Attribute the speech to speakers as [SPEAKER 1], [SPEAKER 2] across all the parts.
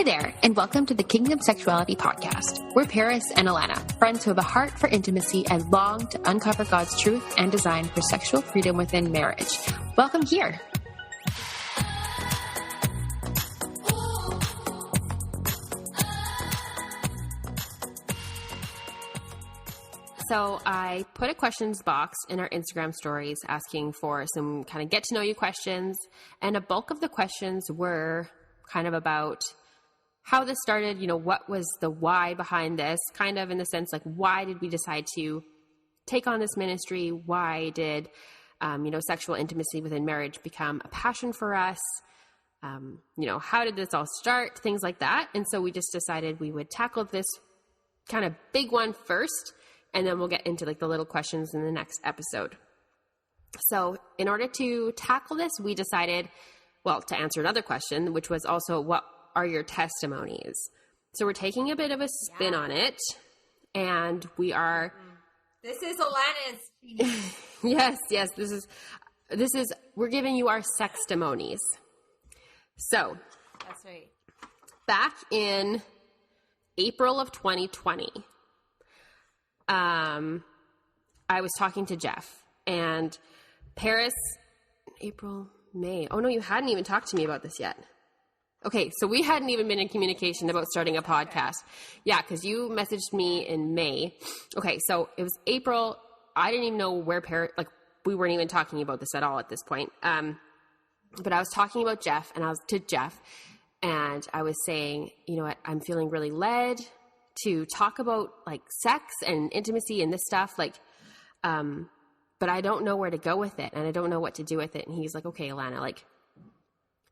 [SPEAKER 1] there, and welcome to the Kingdom Sexuality podcast. We're Paris and Alana, friends who have a heart for intimacy and long to uncover God's truth and design for sexual freedom within marriage. Welcome here. So I put a questions box in our Instagram stories asking for some kind of get to know you questions. And a bulk of the questions were kind of about how this started, what was the why behind this, kind of in the sense like, why did we decide to take on this ministry? Why did, sexual intimacy within marriage become a passion for us? How did this all start? Things like that. And so we just decided we would tackle this kind of big one first, and then we'll get into like the little questions in the next episode. So in order to tackle this, we decided, to answer another question, which was also, what are your testimonies? So we're taking a bit of a spin on it, and we are...
[SPEAKER 2] This is Alana's.
[SPEAKER 1] Yes, this is, we're giving you our Sextimonies. So...
[SPEAKER 2] That's right.
[SPEAKER 1] Back in April of 2020... I was talking to Jeff and Paris, April, May. Oh no, you hadn't even talked to me about this yet. Okay. So we hadn't even been in communication about starting a podcast. Yeah. Cause you messaged me in May. Okay. So it was April. I didn't even know where we weren't even talking about this at all at this point. But I was talking about Jeff and I was to Jeff and I was saying, you know what, I'm feeling really led to talk about like sex and intimacy and this stuff, but I don't know where to go with it and I don't know what to do with it. And he's like, okay, Alana,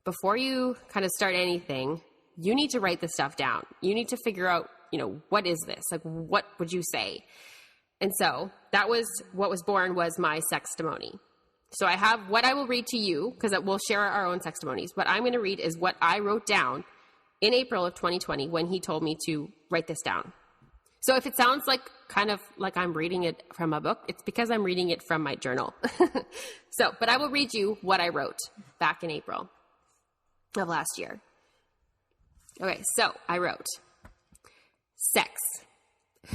[SPEAKER 1] before you kind of start anything, you need to write this stuff down. You need to figure out, what is this? What would you say? And so that was what was born was my sextimony. So I have what I will read to you because we'll share our own sextimonies. What I'm going to read is what I wrote down in April of 2020 when he told me to write this down. So if it sounds kind of like I'm reading it from a book, it's because I'm reading it from my journal. But I will read you what I wrote back in April of last year. Okay, so I wrote, sex.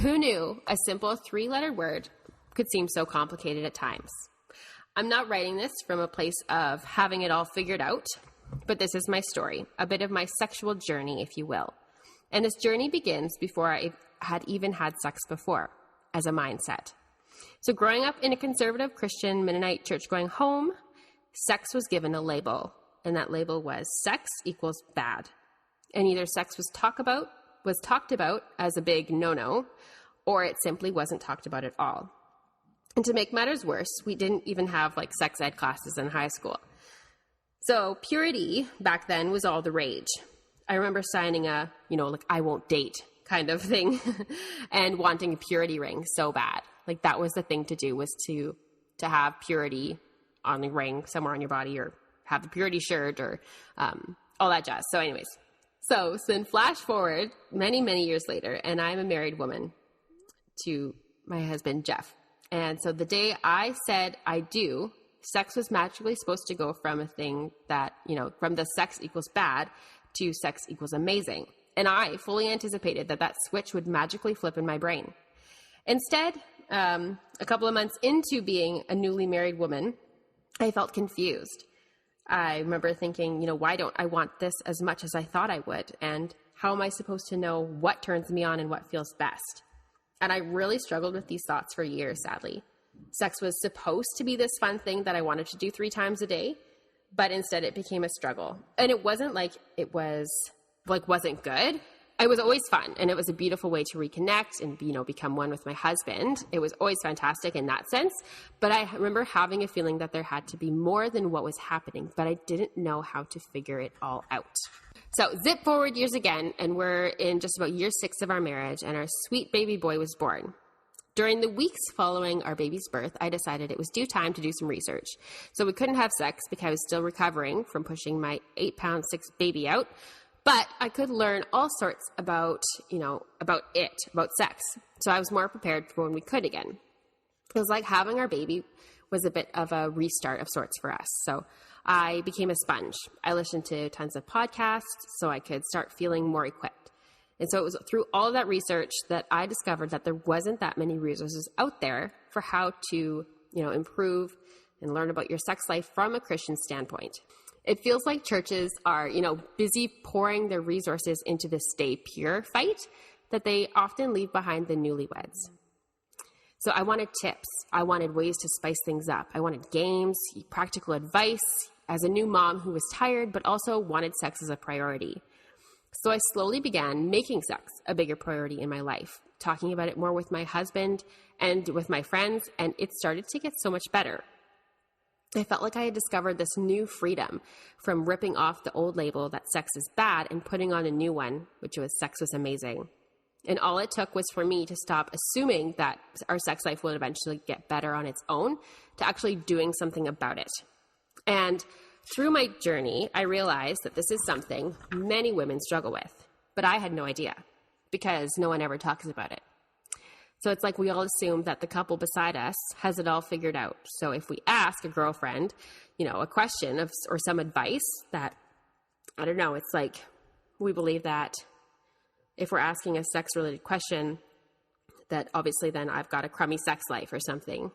[SPEAKER 1] Who knew a simple 3-letter word could seem so complicated at times? I'm not writing this from a place of having it all figured out, but this is my story, a bit of my sexual journey, if you will. And this journey begins before I had even had sex before, as a mindset. So growing up in a conservative Christian Mennonite church-going home, sex was given a label, and that label was sex equals bad. And either sex was talked about as a big no-no, or it simply wasn't talked about at all. And to make matters worse, we didn't even have sex ed classes in high school. So purity back then was all the rage. I remember signing a, I won't date kind of thing and wanting a purity ring so bad. That was the thing to do, was to have purity on the ring somewhere on your body, or have the purity shirt, or all that jazz. So anyways, so then flash forward many, many years later, and I'm a married woman to my husband, Jeff. And so the day I said I do, sex was magically supposed to go from a thing that, from the sex equals bad to sex equals amazing. And I fully anticipated that switch would magically flip in my brain. Instead, a couple of months into being a newly married woman, I felt confused. I remember thinking, why don't I want this as much as I thought I would? And how am I supposed to know what turns me on and what feels best? And I really struggled with these thoughts for years, sadly. Sex was supposed to be this fun thing that I wanted to do 3 times a day, but instead it became a struggle. And it wasn't like it was wasn't good. It was always fun, and it was a beautiful way to reconnect and, become one with my husband. It was always fantastic in that sense. But I remember having a feeling that there had to be more than what was happening, but I didn't know how to figure it all out. So zip forward years again, and we're in just about year 6 of our marriage, and our sweet baby boy was born. During the weeks following our baby's birth, I decided it was due time to do some research. So we couldn't have sex because I was still recovering from pushing my 8-pound 6 baby out. But I could learn all sorts about sex. So I was more prepared for when we could again. It was like having our baby was a bit of a restart of sorts for us. So I became a sponge. I listened to tons of podcasts so I could start feeling more equipped. And so it was through all of that research that I discovered that there wasn't that many resources out there for how to, improve and learn about your sex life from a Christian standpoint. It feels like churches are, busy pouring their resources into this stay pure fight that they often leave behind the newlyweds. So I wanted tips. I wanted ways to spice things up. I wanted games, practical advice as a new mom who was tired, but also wanted sex as a priority. So I slowly began making sex a bigger priority in my life, talking about it more with my husband and with my friends, and it started to get so much better. I felt like I had discovered this new freedom from ripping off the old label that sex is bad and putting on a new one, which was sex was amazing. And all it took was for me to stop assuming that our sex life would eventually get better on its own to actually doing something about it. And through my journey, I realized that this is something many women struggle with, but I had no idea because no one ever talks about it. So it's like we all assume that the couple beside us has it all figured out. So if we ask a girlfriend, a question or some advice that, I don't know, it's like we believe that if we're asking a sex-related question, that obviously then I've got a crummy sex life or something.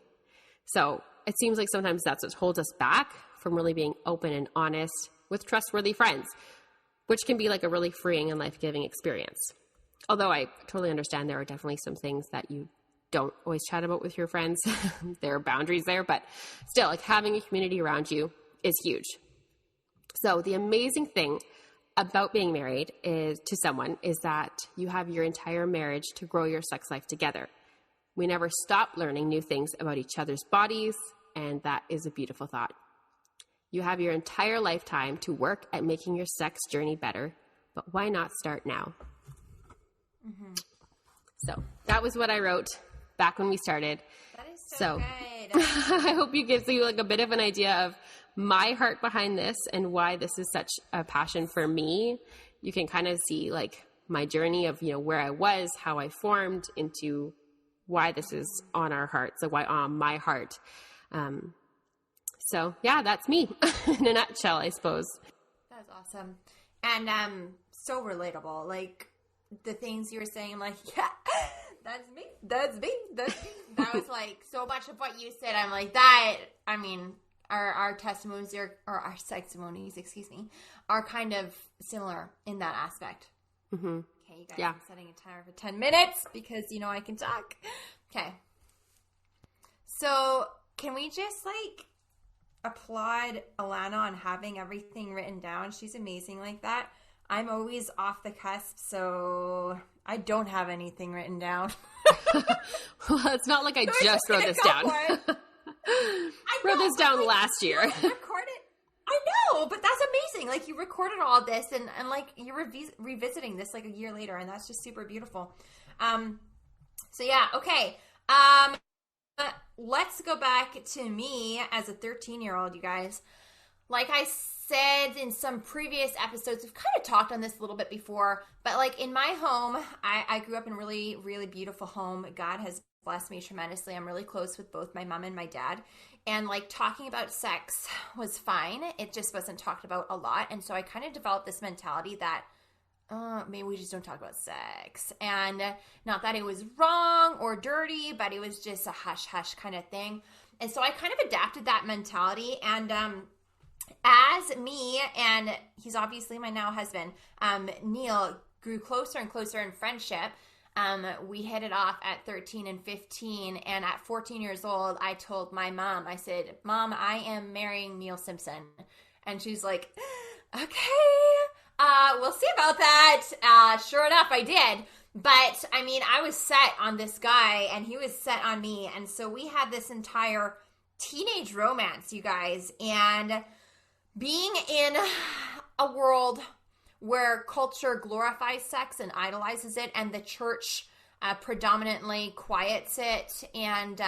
[SPEAKER 1] So it seems like sometimes that's what holds us back from really being open and honest with trustworthy friends, which can be like a really freeing and life-giving experience. Although I totally understand there are definitely some things that you don't always chat about with your friends. There are boundaries there, but still, like having a community around you is huge. So the amazing thing about being married to someone is that you have your entire marriage to grow your sex life together. We never stop learning new things about each other's bodies, and that is a beautiful thought. You have your entire lifetime to work at making your sex journey better, but why not start now? Mm-hmm. So that was what I wrote back when we started.
[SPEAKER 2] That is so good.
[SPEAKER 1] I hope it gives you like a bit of an idea of my heart behind this and why this is such a passion for me. You can kind of see like my journey of, where I was, how I formed into why this is on our hearts, so why on my heart. So yeah, that's me in a nutshell, I suppose.
[SPEAKER 2] That's awesome. And so relatable. Like the things you were saying, like, yeah, that's me. That was like so much of what you said. I'm like that. I mean, our testimonies or our sextimonies, are kind of similar in that aspect.
[SPEAKER 1] Mm-hmm.
[SPEAKER 2] Okay, you guys, I'm setting a timer for 10 minutes because I can talk. Okay. So can we just like applaud Alana on having everything written down? She's amazing like that. I'm always off the cusp, so I don't have anything written down.
[SPEAKER 1] Well, it's not like I just wrote this down. I wrote this down last year.
[SPEAKER 2] Recorded. I know, but that's amazing. Like you recorded all this and like you're revisiting this like a year later, and that's just super beautiful. So yeah, okay. Let's go back to me as a 13-year-old, you guys. Like I said in some previous episodes, we've kind of talked on this a little bit before, but like in my home, I grew up in a really, really beautiful home. God has blessed me tremendously. I'm really close with both my mom and my dad. And like talking about sex was fine. It just wasn't talked about a lot. And so I kind of developed this mentality that maybe we just don't talk about sex. And not that it was wrong or dirty, but it was just a hush-hush kind of thing. And so I kind of adapted that mentality. And as me and he's obviously my now husband, Neil, grew closer and closer in friendship, we hit it off at 13 and 15. And at 14 years old, I told my mom, I said, Mom, I am marrying Neil Simpson. And she's like, okay, we'll see about that. Sure enough, I did. But I mean, I was set on this guy and he was set on me. And so we had this entire teenage romance, you guys. And being in a world where culture glorifies sex and idolizes it, and the church predominantly quiets it, and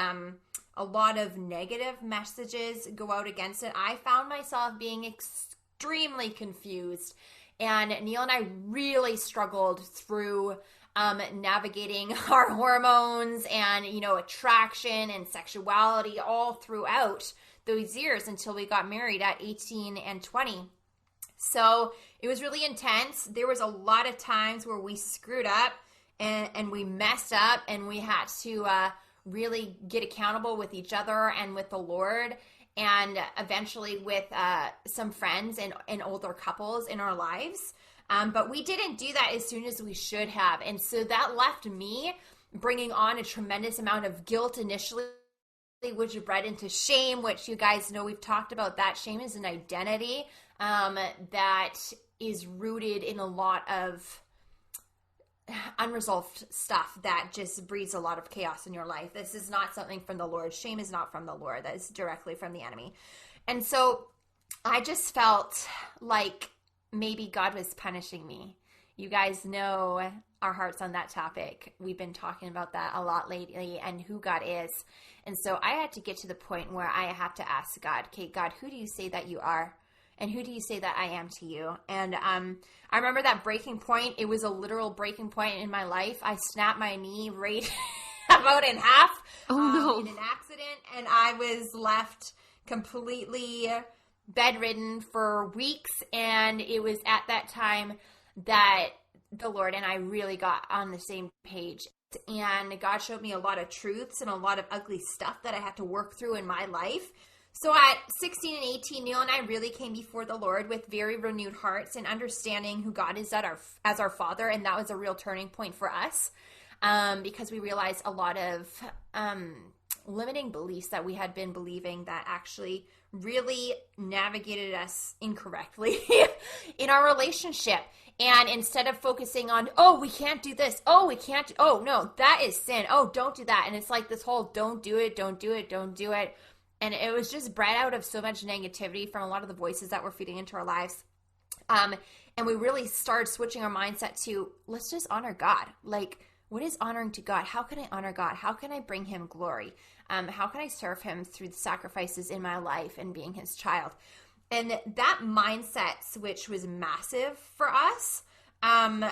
[SPEAKER 2] a lot of negative messages go out against it, I found myself being extremely confused. And Neil and I really struggled through navigating our hormones and, attraction and sexuality all throughout those years until we got married at 18 and 20. So it was really intense. There was a lot of times where we screwed up and we messed up, and we had to really get accountable with each other and with the Lord, and eventually with some friends and older couples in our lives. But we didn't do that as soon as we should have. And so that left me bringing on a tremendous amount of guilt initially, which bred into shame, which you guys know we've talked about that. Shame is an identity that is rooted in a lot of unresolved stuff that just breeds a lot of chaos in your life. This is not something from the Lord. Shame is not from the Lord. That is directly from the enemy. And so I just felt like maybe God was punishing me. You guys know our hearts on that topic. We've been talking about that a lot lately, and who God is. And so I had to get to the point where I have to ask God, okay, God, who do you say that you are? And who do you say that I am to you? And I remember that breaking point. It was a literal breaking point in my life. I snapped my knee right about in half in an accident, and I was left completely bedridden for weeks. And it was at that time that the Lord and I really got on the same page. And God showed me a lot of truths and a lot of ugly stuff that I had to work through in my life. So at 16 and 18, Neil and I really came before the Lord with very renewed hearts and understanding who God is as our Father. And that was a real turning point for us because we realized a lot of limiting beliefs that we had been believing that actually really navigated us incorrectly in our relationship. And instead of focusing on, oh, we can't do this. Oh, we can't. Oh, no, that is sin. Oh, don't do that. And it's like this whole don't do it, don't do it, don't do it. And it was just bred out of so much negativity from a lot of the voices that were feeding into our lives. And we really started switching our mindset to, let's just honor God. Like, what is honoring to God? How can I honor God? How can I bring him glory? How can I serve him through the sacrifices in my life and being his child? And that mindset switch was massive for us. And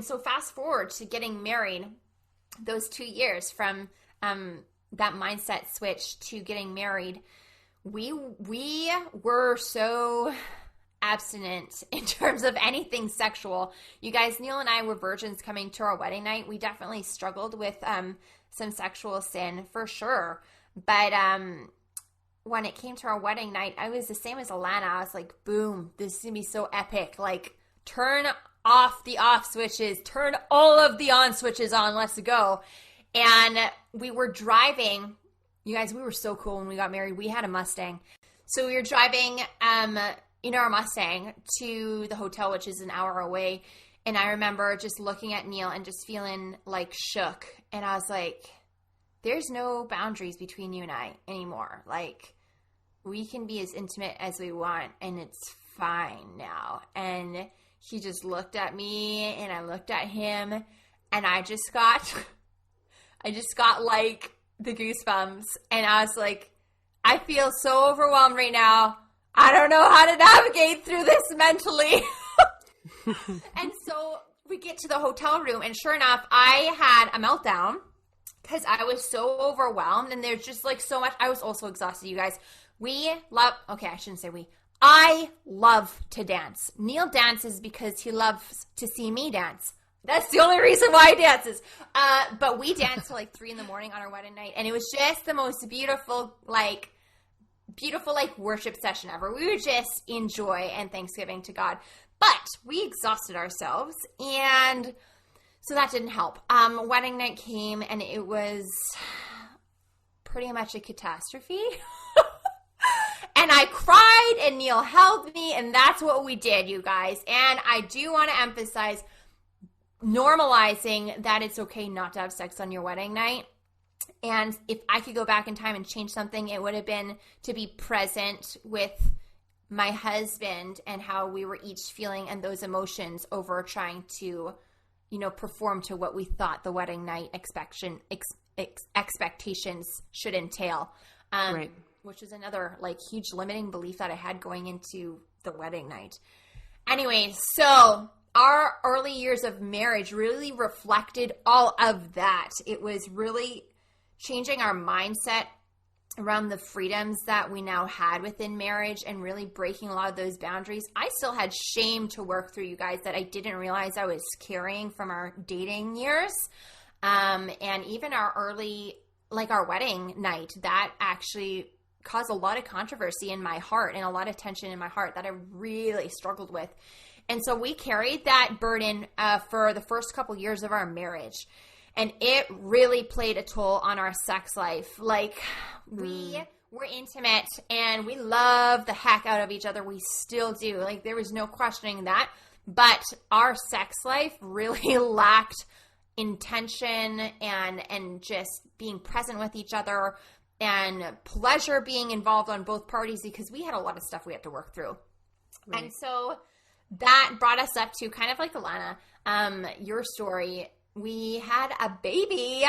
[SPEAKER 2] so fast forward to getting married, those 2 years from that mindset switch to getting married, we were so abstinent in terms of anything sexual. You guys, Neil and I were virgins coming to our wedding night. We definitely struggled with some sexual sin for sure. But when it came to our wedding night, I was the same as Alana. I was like, boom, this is going to be so epic. Like, turn off the off switches, turn all of the on switches on, let's go. And we were driving. You guys, we were so cool when we got married. We had a Mustang. So we were driving in our Mustang to the hotel, which is an hour away. And I remember just looking at Neil and just feeling like shook. And I was like, there's no boundaries between you and I anymore. Like, we can be as intimate as we want, and it's fine now. And he just looked at me, and I looked at him, and I just got like the goosebumps. And I was like, I feel so overwhelmed right now. I don't know how to navigate through this mentally. And so we get to the hotel room, and sure enough, I had a meltdown because I was so overwhelmed, and there's just like so much. I was also exhausted, you guys. I love to dance. Neil dances because he loves to see me dance. That's the only reason why he dances. But we danced till like 3 a.m. on our wedding night, and it was just the most beautiful worship session ever. We would just enjoy and thanksgiving to God. But we exhausted ourselves, and so that didn't help. Wedding night came, and it was pretty much a catastrophe. And I cried, and Neil held me, and that's what we did, you guys. And I do want to emphasize normalizing that it's okay not to have sex on your wedding night. And if I could go back in time and change something, it would have been to be present with my husband and how we were each feeling and those emotions over trying to, perform to what we thought the wedding night expectations should entail.
[SPEAKER 1] Right.
[SPEAKER 2] Which is another huge limiting belief that I had going into the wedding night. Anyway, so our early years of marriage really reflected all of that. It was really changing our mindset around the freedoms that we now had within marriage and really breaking a lot of those boundaries. I still had shame to work through, you guys, that I didn't realize I was carrying from our dating years. And even our early, like our wedding night, that actually caused a lot of controversy in my heart and a lot of tension in my heart that I really struggled with. And so we carried that burden for the first couple years of our marriage. And it really played a toll on our sex life. Like, we were intimate and we loved the heck out of each other. We still do. Like, there was no questioning that. But our sex life really lacked intention and just being present with each other and pleasure being involved on both parties, because we had a lot of stuff we had to work through. Right. And so that brought us up to kind of like Alana, your story. We had a baby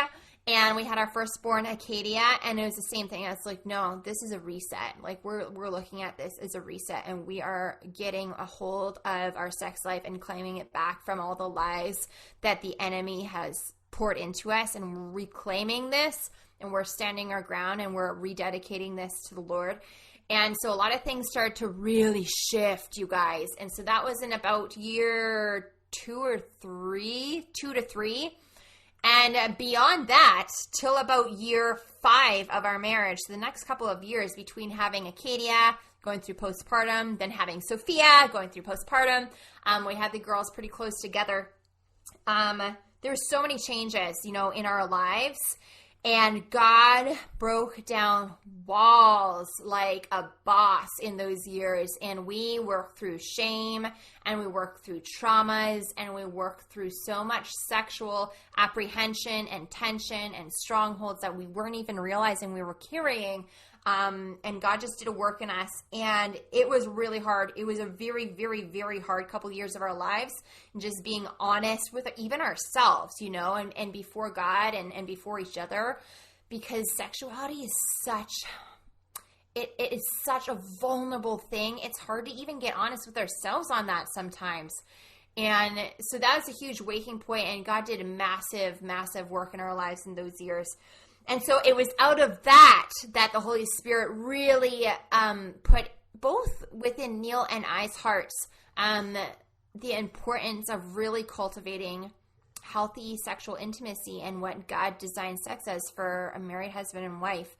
[SPEAKER 2] and we had our firstborn, Acadia, and it was the same thing. I was like, no, this is a reset. Like, we're looking at this as a reset, and we are getting a hold of our sex life and claiming it back from all the lies that the enemy has poured into us, and reclaiming this, and we're standing our ground, and we're rededicating this to the Lord. And so a lot of things started to really shift, you guys. And so that was in about year 2 to 3. And beyond that, till about year 5 of our marriage, so the next couple of years between having Acadia, going through postpartum, then having Sophia, going through postpartum, we had the girls pretty close together. There were so many changes, in our lives. And God broke down walls like a boss in those years. And we worked through shame, and we worked through traumas, and we worked through so much sexual apprehension and tension and strongholds that we weren't even realizing we were carrying. And God just did a work in us, and it was really hard. It was a very, very, very hard couple years of our lives, and just being honest with even ourselves, and before God and before each other, because sexuality is it is such a vulnerable thing. It's hard to even get honest with ourselves on that sometimes. And so that was a huge waking point, and God did a massive, massive work in our lives in those years. And so it was out of that the Holy Spirit really put both within Neil and I's hearts the importance of really cultivating healthy sexual intimacy and what God designed sex as for a married husband and wife.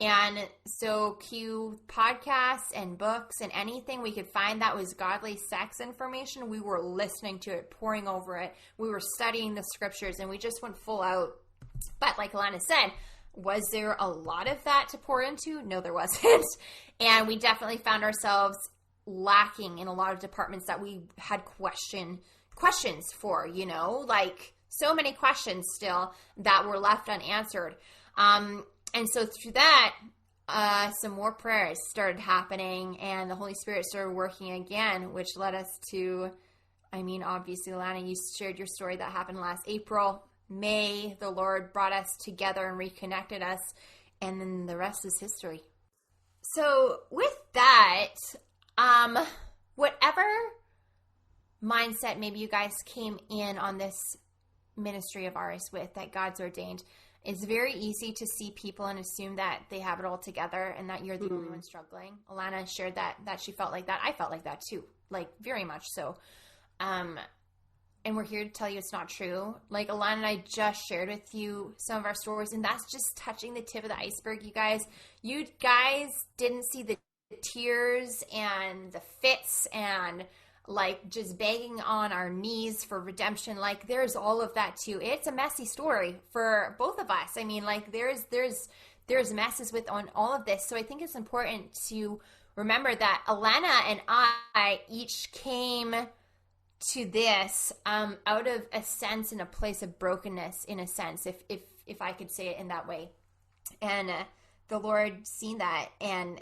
[SPEAKER 2] And so cue podcasts and books and anything we could find that was godly sex information. We were listening to it, poring over it. We were studying the scriptures, and we just went full out. But like Alana said, was there a lot of that to pour into? No, there wasn't. And we definitely found ourselves lacking in a lot of departments that we had questions for, like so many questions still that were left unanswered. And so through that, some more prayers started happening, and the Holy Spirit started working again, which led us to, obviously, Alana, you shared your story that happened last April. May, the Lord brought us together and reconnected us, and then the rest is history. So with that, whatever mindset maybe you guys came in on this ministry of ours with, that God's ordained, it's very easy to see people and assume that they have it all together and that you're the only one struggling. Alana shared that she felt like that. I felt like that too, like very much so. And we're here to tell you it's not true. Like Alana and I just shared with you some of our stories, and that's just touching the tip of the iceberg, you guys. You guys didn't see the tears and the fits and like just begging on our knees for redemption. Like there's all of that too. It's a messy story for both of us. Like there's messes with on all of this. So I think it's important to remember that Alana and I each came to this out of a sense and a place of brokenness, in a sense, if I could say it in that way. And the Lord seen that, and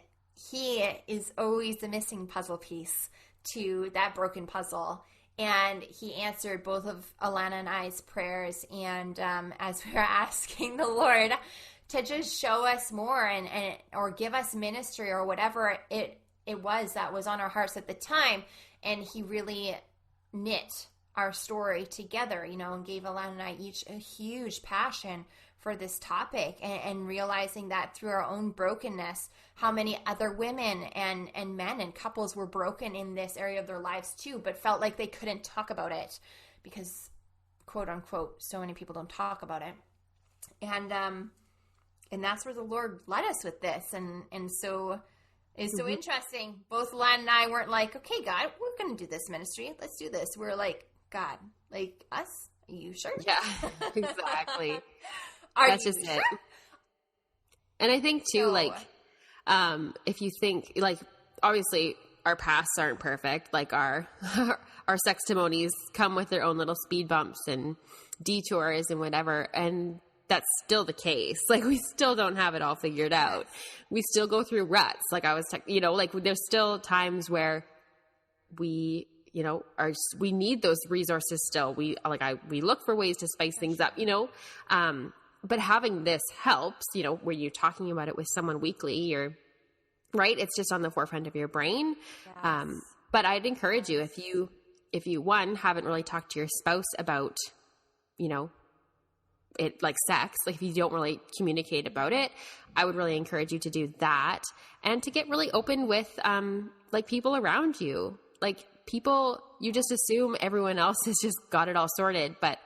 [SPEAKER 2] he is always the missing puzzle piece to that broken puzzle. And he answered both of Alana and I's prayers. And as we were asking the Lord to just show us more and or give us ministry or whatever it was that was on our hearts at the time, and he really knit our story together, you know, and gave Alana and I each a huge passion for this topic, and realizing that through our own brokenness, how many other women and men and couples were broken in this area of their lives too, but felt like they couldn't talk about it because, quote unquote, so many people don't talk about it. And that's where the Lord led us with this. And so it's so interesting. Both Alana and I weren't like, okay, God, we're going to do this ministry. Let's do this. We're like, God, like us? Are you sure?
[SPEAKER 1] Yeah, exactly.
[SPEAKER 2] That's
[SPEAKER 1] just it. And I think too, like, if you think, like, obviously our pasts aren't perfect. Like our Sextimonies come with their own little speed bumps and detours and whatever. And that's still the case. Like, we still don't have it all figured out. We still go through ruts. Like I was, you know, like there's still times where we, you know, we need those resources still. We look for ways to spice things up, you know, but having this helps, you know, where you're talking about it with someone weekly, or right. It's just on the forefront of your brain. Yes. But I'd encourage you, if you one, haven't really talked to your spouse about, you know, it, like sex, like if you don't really communicate about it, I would really encourage you to do that, and to get really open with, like people around you, like people, you just assume everyone else has just got it all sorted, but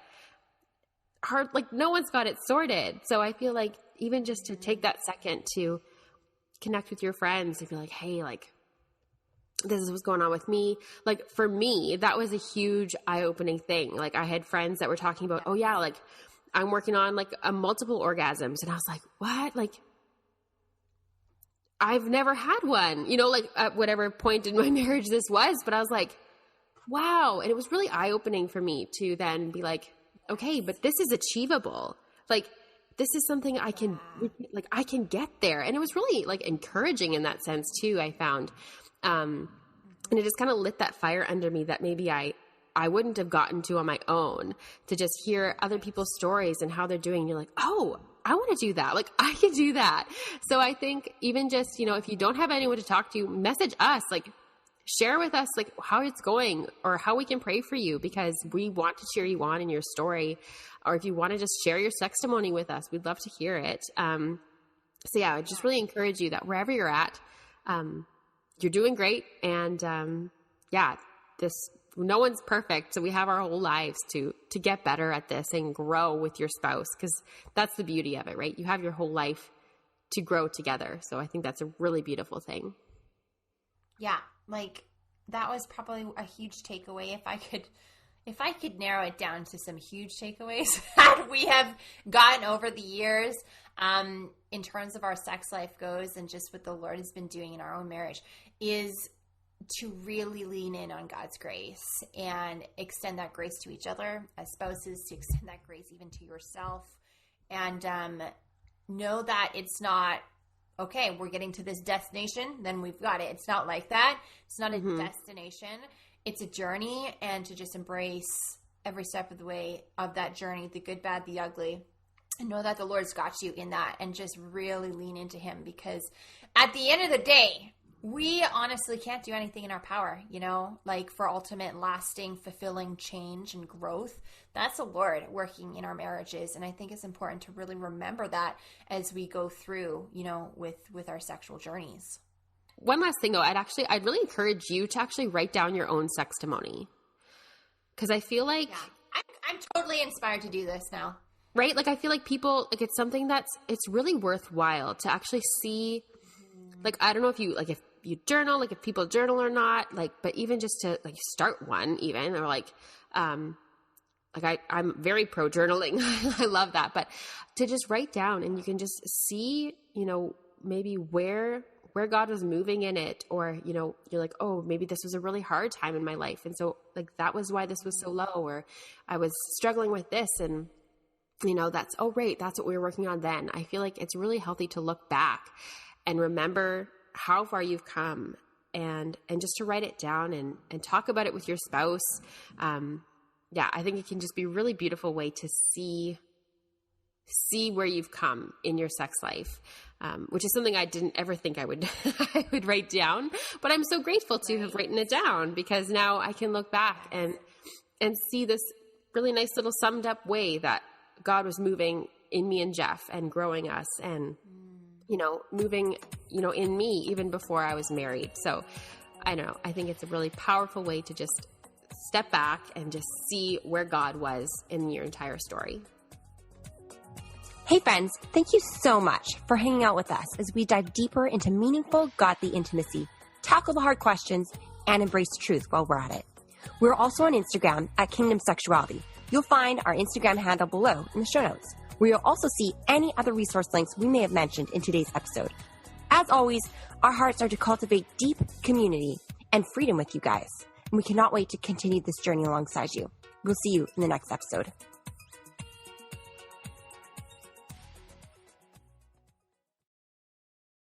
[SPEAKER 1] like no one's got it sorted. So I feel like even just to take that second to connect with your friends and be like, hey, like this is what's going on with me. Like for me, that was a huge eye-opening thing. Like I had friends that were talking about, oh yeah, like I'm working on like a multiple orgasms. And I was like, what? Like I've never had one, you know, like at whatever point in my marriage this was, but I was like, wow. And it was really eye-opening for me to then be like, okay, but this is achievable. Like this is something I can get there. And it was really like encouraging in that sense too, I found. And it just kind of lit that fire under me that maybe I wouldn't have gotten to on my own, to just hear other people's stories and how they're doing. And you're like, oh, I want to do that. Like I can do that. So I think even just, you know, if you don't have anyone to talk to, message us, like share with us like how it's going or how we can pray for you, because we want to cheer you on in your story. Or if you want to just share your sextimony with us, we'd love to hear it. So yeah, I just really encourage you that wherever you're at, you're doing great. And yeah, no one's perfect. So we have our whole lives to get better at this and grow with your spouse, because that's the beauty of it, right? You have your whole life to grow together. So I think that's a really beautiful thing.
[SPEAKER 2] Yeah. Like that was probably a huge takeaway. If I could narrow it down to some huge takeaways that we have gotten over the years, in terms of our sex life goes, and just what the Lord has been doing in our own marriage, is to really lean in on God's grace and extend that grace to each other as spouses, to extend that grace even to yourself, and know that it's not, okay, we're getting to this destination, then we've got it. It's not like that. It's not a destination. It's a journey, and to just embrace every step of the way of that journey, the good, bad, the ugly, and know that the Lord's got you in that, and just really lean into Him, because at the end of the day, we honestly can't do anything in our power, you know, like for ultimate, lasting, fulfilling change and growth. That's the Lord working in our marriages. And I think it's important to really remember that as we go through, you know, with our sexual journeys.
[SPEAKER 1] One last thing though, I'd really encourage you to actually write down your own sextimony. Because I feel like
[SPEAKER 2] I'm totally inspired to do this now.
[SPEAKER 1] Right? Like I feel like people, like it's something it's really worthwhile to actually see. Like, I don't know if you journal, like if people journal or not, like, but even just to like start one even, or like I'm very pro journaling. I love that. But to just write down, and you can just see, you know, maybe where God was moving in it, or, you know, you're like, oh, maybe this was a really hard time in my life. And so like, that was why this was so low, or I was struggling with this. And, you know, that's what we were working on then. I feel like it's really healthy to look back and remember how far you've come, and just to write it down and talk about it with your spouse. Yeah, I think it can just be a really beautiful way to see where you've come in your sex life, which is something I didn't ever think I would write down. But I'm so grateful to have written it down, because now I can look back and and see this really nice little summed up way that God was moving in me and Jeff and growing us and, moving, in me even before I was married. So I don't know. I think it's a really powerful way to just step back and just see where God was in your entire story.
[SPEAKER 3] Hey friends, thank you so much for hanging out with us as we dive deeper into meaningful, godly intimacy, tackle the hard questions, and embrace truth while we're at it. We're also on Instagram at Kingdom Sexuality. You'll find our Instagram handle below in the show notes, where you'll also see any other resource links we may have mentioned in today's episode. As always, our hearts are to cultivate deep community and freedom with you guys, and we cannot wait to continue this journey alongside you. We'll see you in the next episode.